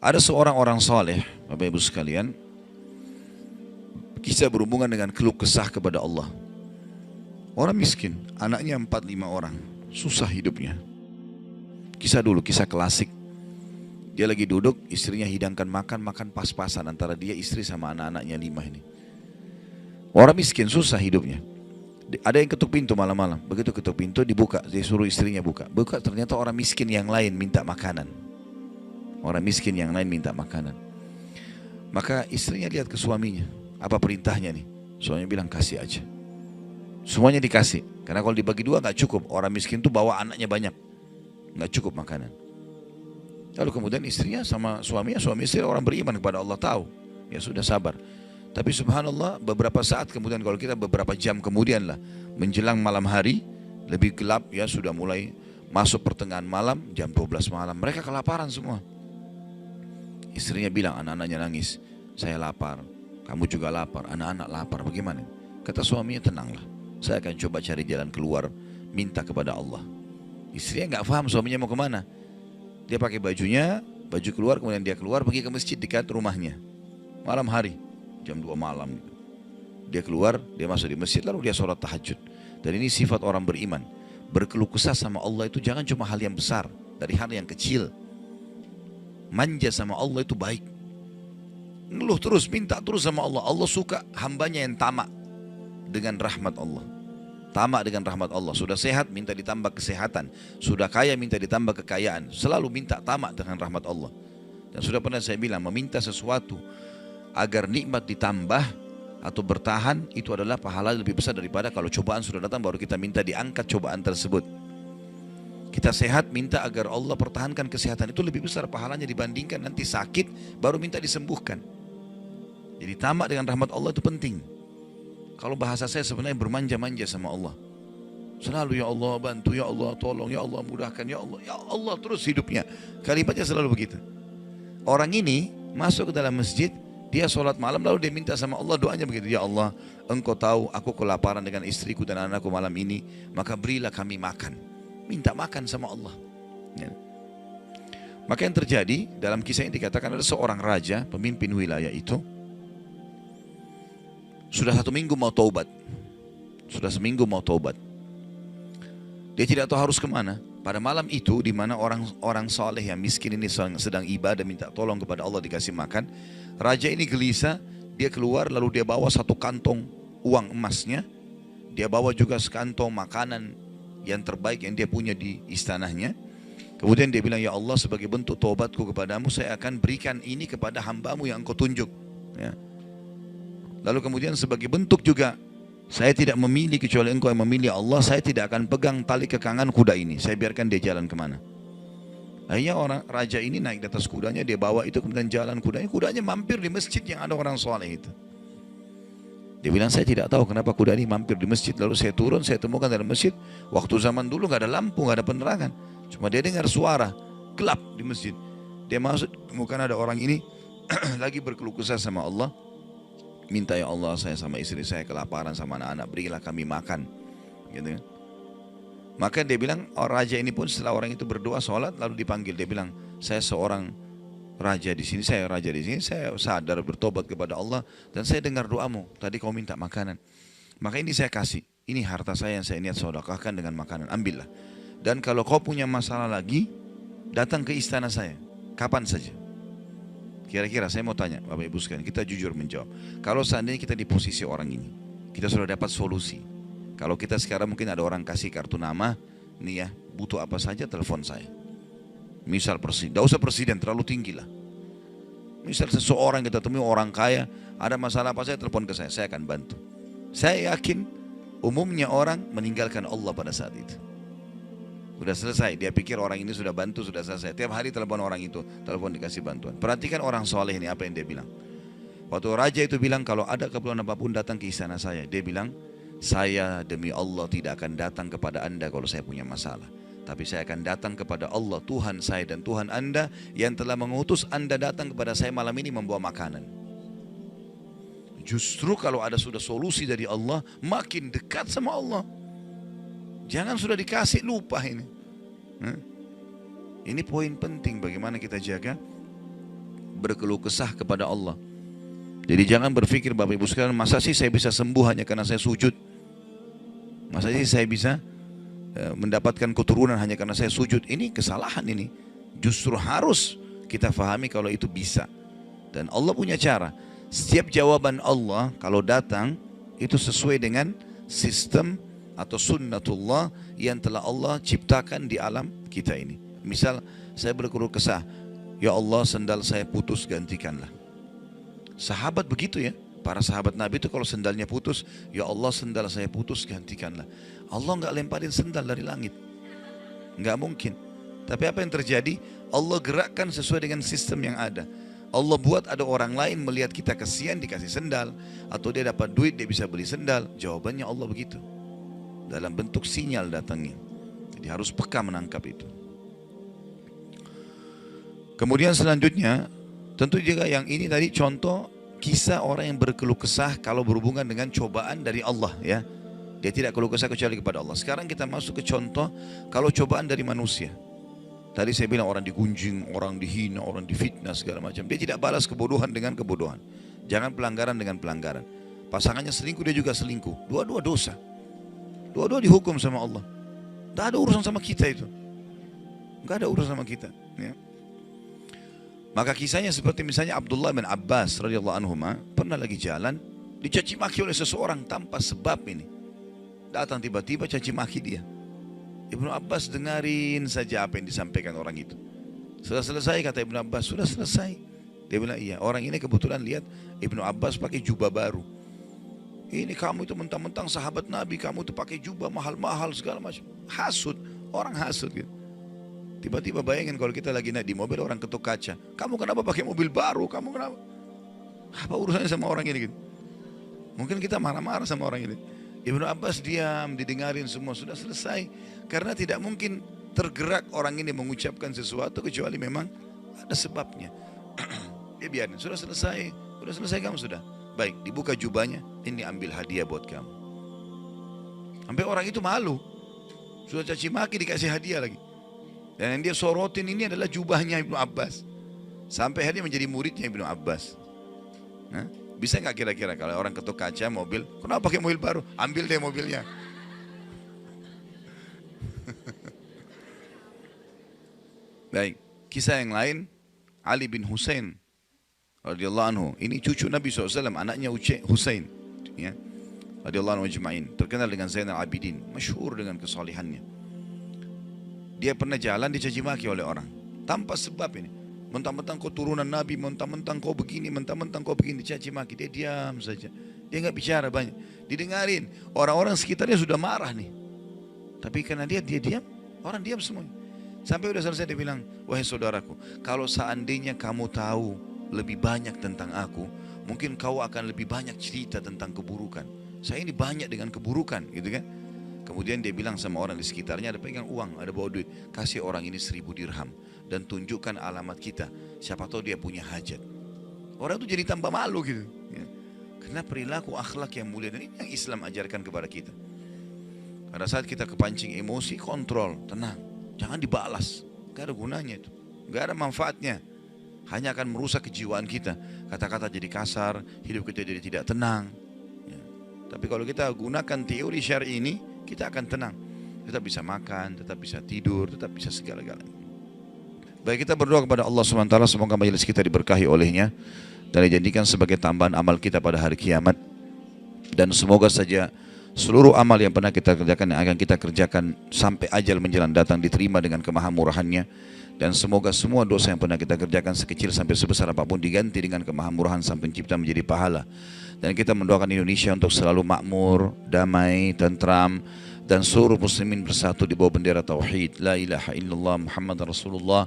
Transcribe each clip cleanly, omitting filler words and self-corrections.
Ada seorang orang soleh, Bapak Ibu sekalian, kisah berhubungan dengan keluh kesah kepada Allah. Orang miskin, anaknya 4-5 orang, susah hidupnya. Kisah dulu, kisah klasik. Dia lagi duduk, istrinya hidangkan makan, makan pas-pasan antara dia, istri sama anak-anaknya 5 ini. Orang miskin, susah hidupnya. Ada yang ketuk pintu malam-malam, begitu ketuk pintu dibuka, dia suruh istrinya buka. Buka, ternyata orang miskin yang lain minta makanan. Orang miskin yang lain minta makanan. Maka istrinya lihat ke suaminya, apa perintahnya nih? Suaminya bilang kasih aja. Semuanya dikasih, karena kalau dibagi dua gak cukup. Orang miskin tuh bawa anaknya banyak, gak cukup makanan. Lalu kemudian istrinya sama suaminya, suami istri orang beriman kepada Allah, tahu. Ya sudah, sabar. Tapi subhanallah, beberapa saat kemudian, kalau kita beberapa jam kemudian lah, menjelang malam hari, lebih gelap ya, sudah mulai masuk pertengahan malam, jam 12 malam, mereka kelaparan semua. Istrinya bilang, anak-anaknya nangis, saya lapar, kamu juga lapar, anak-anak lapar, bagaimana? Kata suaminya, tenanglah, saya akan coba cari jalan keluar, minta kepada Allah. Istrinya nggak paham suaminya mau kemana. Dia pakai bajunya, baju keluar, kemudian dia keluar pergi ke masjid dekat rumahnya. Malam hari, jam 2 malam. Dia keluar, dia masuk di masjid, lalu dia sholat tahajud. Dan ini sifat orang beriman. Berkeluh kesah sama Allah itu jangan cuma hal yang besar, dari hal yang kecil. Manja sama Allah itu baik. Ngeluh terus, minta terus sama Allah. Allah suka hambanya yang tamak dengan rahmat Allah. Tamak dengan rahmat Allah. Sudah sehat, minta ditambah kesehatan. Sudah kaya, minta ditambah kekayaan. Selalu minta tamak dengan rahmat Allah. Dan sudah pernah saya bilang, meminta sesuatu agar nikmat ditambah atau bertahan, itu adalah pahala lebih besar daripada kalau cobaan sudah datang baru kita minta diangkat cobaan tersebut. Kita sehat, minta agar Allah pertahankan kesehatan, itu lebih besar pahalanya dibandingkan nanti sakit baru minta disembuhkan. Jadi tamak dengan rahmat Allah itu penting. Kalau bahasa saya sebenarnya bermanja-manja sama Allah. Selalu ya Allah bantu, ya Allah tolong, ya Allah mudahkan, ya Allah terus hidupnya. Kalimatnya selalu begitu. Orang ini masuk ke dalam masjid, dia sholat malam lalu dia minta sama Allah, doanya begitu, ya Allah engkau tahu aku kelaparan dengan istriku dan anakku malam ini, maka berilah kami makan. Minta makan sama Allah ya. Maka yang terjadi dalam kisah ini dikatakan ada seorang raja, pemimpin wilayah itu, sudah 1 minggu mau taubat. Sudah seminggu mau taubat. Dia tidak tahu harus kemana. Pada malam itu, di mana orang soleh yang miskin ini sedang ibadah minta tolong kepada Allah dikasih makan, raja ini gelisah. Dia keluar lalu dia bawa 1 kantong uang emasnya. Dia bawa juga sekantong makanan yang terbaik yang dia punya di istananya. Kemudian dia bilang, ya Allah sebagai bentuk taubatku kepadamu, saya akan berikan ini kepada hambamu yang engkau tunjuk ya. Lalu kemudian sebagai bentuk juga, saya tidak memilih kecuali engkau yang memilih Allah, saya tidak akan pegang tali kekangan kuda ini, saya biarkan dia jalan kemana. Akhirnya orang raja ini naik di atas kudanya, dia bawa itu kemudian jalan kudanya, kudanya mampir di masjid yang ada orang soleh itu. Dia bilang, saya tidak tahu kenapa kuda ini mampir di masjid. Lalu saya turun, saya temukan dalam masjid, waktu zaman dulu gak ada lampu, gak ada penerangan, cuma dia dengar suara gelap di masjid. Dia masuk, temukan ada orang ini lagi berkeluh kesah sama Allah, minta, ya Allah saya sama istri saya kelaparan sama anak-anak, berilah kami makan gitu kan. Maka dia bilang, raja ini pun setelah orang itu berdoa sholat lalu dipanggil, dia bilang, saya seorang raja di sini, saya raja di sini, saya sadar bertobat kepada Allah dan saya dengar doamu, tadi kau minta makanan, maka ini saya kasih, ini harta saya yang saya niat sedekahkan dengan makanan, ambillah. Dan kalau kau punya masalah lagi, datang ke istana saya kapan saja. Kira-kira saya mau tanya Bapak Ibu sekalian, kita jujur menjawab. Kalau seandainya kita di posisi orang ini, kita sudah dapat solusi. Kalau kita sekarang mungkin ada orang kasih kartu nama, nih ya, butuh apa saja telepon saya. Misal presiden, tidak usah presiden, terlalu tinggi lah. Misal seseorang kita temui orang kaya, ada masalah apa saya telepon ke saya akan bantu. Saya yakin umumnya orang meninggalkan Allah pada saat itu. Sudah selesai, dia pikir orang ini sudah bantu, sudah selesai. Tiap hari telepon orang itu, telepon dikasih bantuan. Perhatikan orang soleh ini apa yang dia bilang. Waktu raja itu bilang, kalau ada keperluan apapun datang ke istana saya. Dia bilang, saya demi Allah tidak akan datang kepada anda kalau saya punya masalah. Tapi saya akan datang kepada Allah, Tuhan saya dan Tuhan anda yang telah mengutus anda datang kepada saya malam ini membawa makanan. Justru kalau ada sudah solusi dari Allah, makin dekat sama Allah. Jangan sudah dikasih lupa ini. Ini poin penting bagaimana kita jaga berkeluh kesah kepada Allah. Jadi jangan berpikir Bapak Ibu sekalian, masa sih saya bisa sembuh hanya karena saya sujud? Masa sih saya bisa mendapatkan keturunan hanya karena saya sujud? Ini kesalahan ini. Justru harus kita fahami kalau itu bisa. Dan Allah punya cara. Setiap jawaban Allah kalau datang itu sesuai dengan sistem atau sunnatullah yang telah Allah ciptakan di alam kita ini. Misal saya berkeluh kesah, ya Allah sendal saya putus, gantikanlah. Sahabat begitu ya, para sahabat Nabi itu kalau sendalnya putus, ya Allah sendal saya putus, gantikanlah. Allah nggak lemparin sendal dari langit, nggak mungkin. Tapi apa yang terjadi? Allah gerakkan sesuai dengan sistem yang ada. Allah buat ada orang lain melihat kita kasihan dikasih sendal, atau dia dapat duit dia bisa beli sendal. Jawabannya Allah begitu, dalam bentuk sinyal datangnya. Jadi harus peka menangkap itu. Kemudian selanjutnya, tentu juga yang ini tadi contoh kisah orang yang berkeluh kesah kalau berhubungan dengan cobaan dari Allah ya. Dia tidak keluh kesah kecuali kepada Allah. Sekarang kita masuk ke contoh kalau cobaan dari manusia. Tadi saya bilang orang digunjing, orang dihina, orang difitnah segala macam. Dia tidak balas kebodohan dengan kebodohan. Jangan pelanggaran dengan pelanggaran. Pasangannya selingkuh, dia juga selingkuh. Dua-dua dosa. Dua-dua dihukum sama Allah. Tidak ada urusan sama kita itu. Tidak ada urusan sama kita. Ya. Maka kisahnya seperti misalnya Abdullah bin Abbas radhiyallahu anhu pernah lagi jalan dicaci maki oleh seseorang tanpa sebab ini. Datang tiba-tiba caci maki dia. Ibnu Abbas dengarin saja apa yang disampaikan orang itu. Sudah selesai kata Ibnu Abbas, sudah selesai. Dia bilang iya, orang ini kebetulan lihat Ibnu Abbas pakai jubah baru. Ini kamu itu mentang-mentang sahabat Nabi, kamu itu pakai jubah mahal-mahal segala macam. Hasud, orang hasud gitu. Tiba-tiba bayangin kalau kita lagi naik di mobil orang ketuk kaca. Kamu kenapa pakai mobil baru? Kamu kenapa? Apa urusannya sama orang ini gitu? Mungkin kita marah-marah sama orang ini. Ibnu Abbas diam, didengarin semua, sudah selesai. Karena tidak mungkin tergerak orang ini mengucapkan sesuatu kecuali memang ada sebabnya. Dia biarin, sudah selesai kamu sudah. Baik, dibuka jubahnya, ini ambil hadiah buat kamu. Sampai orang itu malu. Sudah caci maki dikasih hadiah lagi. Dan yang dia sorotin ini adalah jubahnya Ibnu Abbas. Sampai dia menjadi muridnya Ibnu Abbas. Nah, bisa nggak kira-kira kalau orang ketuk kaca mobil, kenapa pakai mobil baru? Ambil deh mobilnya. Baik, kisah yang lain, Ali bin Husain radhiyallahu anhu. Ini cucu Nabi SAW, anaknya Husain. Ya, radhiyallahu anhu ajma'in. Terkenal dengan Zainal Abidin, masyhur dengan kesalihannya. Dia pernah jalan dicaci maki oleh orang tanpa sebab ini. Mentang-mentang kau turunan Nabi, mentang-mentang kau begini, mentang-mentang kau begini, dicaci maki. Dia diam saja. Dia nggak bicara banyak. Didengarin. Orang-orang sekitarnya sudah marah nih. Tapi karena dia diam, orang diam semuanya. Sampai udah selesai dia bilang, wahai saudaraku, kalau seandainya kamu tahu lebih banyak tentang aku, mungkin kau akan lebih banyak cerita tentang keburukan. Saya ini banyak dengan keburukan, gitu kan? Kemudian dia bilang sama orang di sekitarnya, ada pegang uang, ada bawa duit, kasih orang ini 1000 dirham dan tunjukkan alamat kita. Siapa tahu dia punya hajat. Orang itu jadi tambah malu gitu. Ya. Karena perilaku akhlak yang mulia dan ini yang Islam ajarkan kepada kita. Pada saat kita kepancing emosi, kontrol, tenang, jangan dibalas. Gak ada gunanya itu, gak ada manfaatnya. Hanya akan merusak kejiwaan kita. Kata-kata jadi kasar, hidup kita jadi tidak tenang. Ya. Tapi kalau kita gunakan teori syar'i ini, kita akan tenang, tetap bisa makan, tetap bisa tidur, tetap bisa segala-galanya. Baik, kita berdoa kepada Allah SWT, semoga majelis kita diberkahi olehnya dan dijadikan sebagai tambahan amal kita pada hari kiamat. Dan semoga saja seluruh amal yang pernah kita kerjakan, yang akan kita kerjakan sampai ajal menjelang datang diterima dengan kemahamurahannya. Dan semoga semua dosa yang pernah kita kerjakan sekecil sampai sebesar apapun diganti dengan kemahamurahan Sang Pencipta menjadi pahala. Dan kita mendoakan Indonesia untuk selalu makmur, damai, tentram, dan seluruh muslimin bersatu di bawah bendera tauhid la ilaha illallah Muhammad Rasulullah,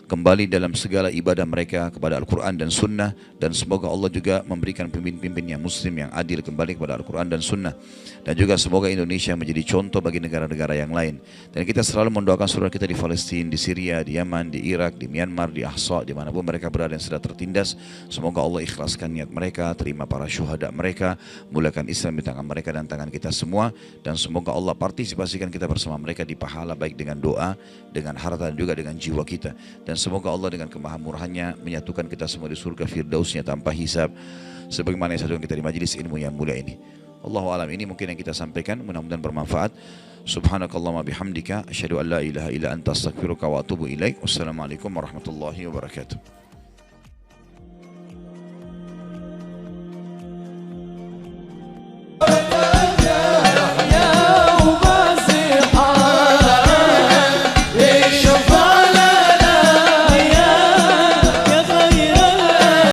kembali dalam segala ibadah mereka kepada Al-Quran dan Sunnah. Dan semoga Allah juga memberikan pemimpin-pemimpin yang muslim yang adil kembali kepada Al-Quran dan Sunnah. Dan juga semoga Indonesia menjadi contoh bagi negara-negara yang lain. Dan kita selalu mendoakan saudara kita di Palestina, di Syria, di Yaman, di Irak, di Myanmar, di Ahsa, dimanapun mereka berada yang sedang tertindas. Semoga Allah ikhlaskan niat mereka, terima para syuhada mereka, mulakan Islam di tangan mereka dan tangan kita semua. Dan semoga Allah partisipasikan kita bersama mereka di pahala baik dengan doa, dengan harta dan juga dengan jiwa kita. Dan semoga Allah dengan kemahamurahannya menyatukan kita semua di surga firdausnya tanpa hisab, sebagaimana yang satukan kita di majelis ilmu yang mulia ini. Allahu alam, ini mungkin yang kita sampaikan, mudah-mudahan bermanfaat. Subhanakallahumma bihamdika asyhadu an la ilaha illa anta astaghfiruka wa atubu ilaik. Wassalamualaikum warahmatullahi wabarakatuh.